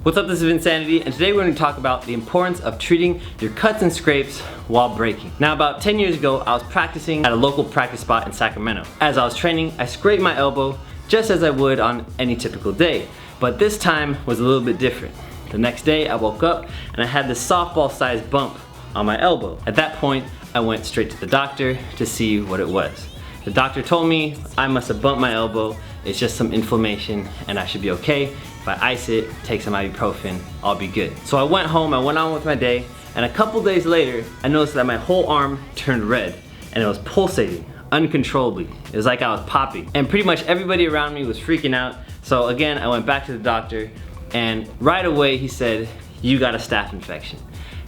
What's up, this is Insanity, and today we're going to talk about the importance of treating your cuts and scrapes while breaking. Now, about 10 years ago, I was practicing at a local practice spot in Sacramento. As I was training, I scraped my elbow just as I would on any typical day, but this time was a little bit different. The next day, I woke up and I had this softball-sized bump on my elbow. At that point, I went straight to the doctor to see what it was. The doctor told me I must have bumped my elbow, it's just some inflammation and I should be okay. If I ice it, take some ibuprofen, I'll be good. So I went home, I went on with my day, and a couple days later, I noticed that my whole arm turned red and it was pulsating uncontrollably. It was like I was popping. And pretty much everybody around me was freaking out. So again, I went back to the doctor and right away he said, "You got a staph infection."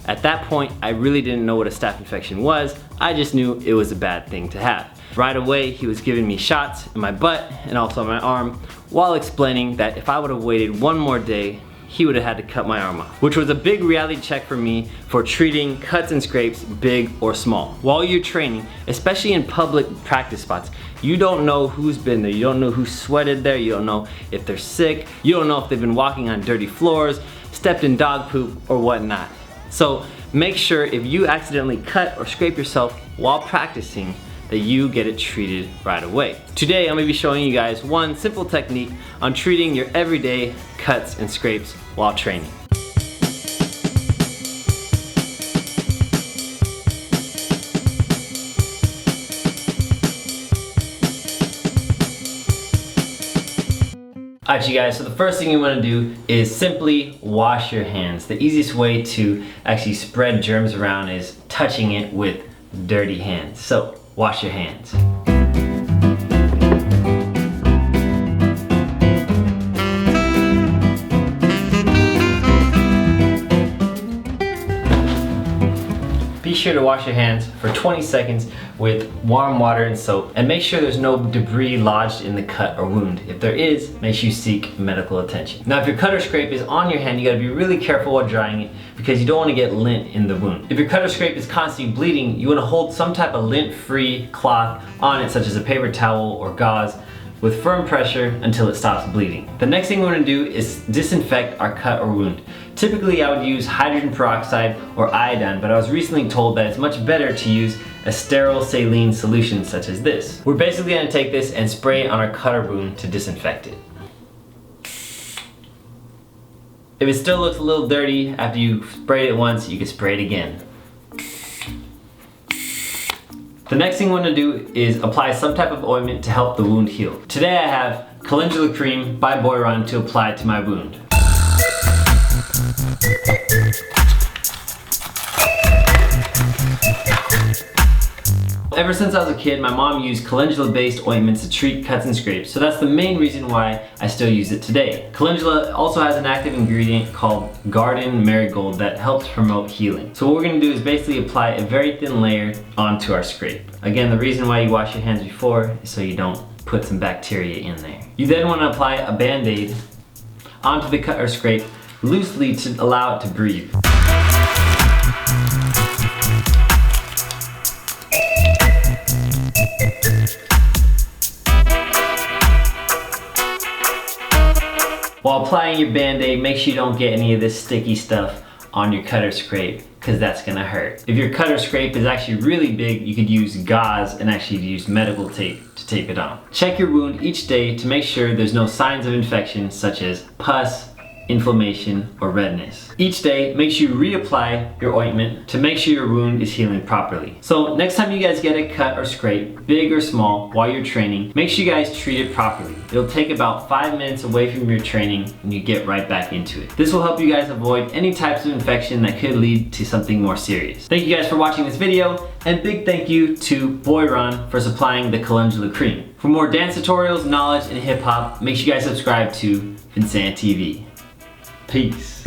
At that point, I really didn't know what a staph infection was. I just knew it was a bad thing to have. Right away, he was giving me shots in my butt and also my arm, while explaining that if I would have waited one more day, he would have had to cut my arm off, which was a big reality check for me for treating cuts and scrapes, big or small. While you're training, especially in public practice spots, you don't know who's been there, you don't know who sweated there, you don't know if they're sick, you don't know if they've been walking on dirty floors, stepped in dog poop, or whatnot. So make sure if you accidentally cut or scrape yourself while practicing, that you get it treated right away. Today I'm gonna be showing you guys one simple technique on treating your everyday cuts and scrapes while training. Alright you guys, so the first thing you want to do is simply wash your hands. The easiest way to actually spread germs around is touching it with dirty hands. So wash your hands. Be sure to wash your hands for 20 seconds with warm water and soap, and make sure there's no debris lodged in the cut or wound. If there is, make sure you seek medical attention. Now if your cut or scrape is on your hand, you gotta be really careful while drying it because you don't want to get lint in the wound. If your cut or scrape is constantly bleeding, you want to hold some type of lint-free cloth on it, such as a paper towel or gauze, with firm pressure until it stops bleeding. The next thing we're going to do is disinfect our cut or wound. Typically I would use hydrogen peroxide or iodine, but I was recently told that it's much better to use a sterile saline solution such as this. We're basically going to take this and spray it on our cut or wound to disinfect it. If it still looks a little dirty after you sprayed it once, you can spray it again. The next thing we're going to do is apply some type of ointment to help the wound heal. Today I have calendula cream by Boiron to apply to my wound. Ever since I was a kid, my mom used calendula-based ointments to treat cuts and scrapes, so that's the main reason why I still use it today. Calendula also has an active ingredient called garden marigold that helps promote healing. So what we're going to do is basically apply a very thin layer onto our scrape. Again, the reason why you wash your hands before is so you don't put some bacteria in there. You then want to apply a bandaid onto the cut or scrape loosely to allow it to breathe. While applying your Band-Aid, make sure you don't get any of this sticky stuff on your cut or scrape, because that's gonna hurt. If your cut or scrape is actually really big, you could use gauze and actually use medical tape to tape it on. Check your wound each day to make sure there's no signs of infection such as pus, inflammation, or redness. Each day, make sure you reapply your ointment to make sure your wound is healing properly. So next time you guys get a cut or scrape, big or small, while you're training, make sure you guys treat it properly. It'll take about 5 minutes away from your training and you get right back into it. This will help you guys avoid any types of infection that could lead to something more serious. Thank you guys for watching this video, and big thank you to Boiron for supplying the calendula cream. For more dance tutorials, knowledge, and hip hop, make sure you guys subscribe to Insanity TV. Peace.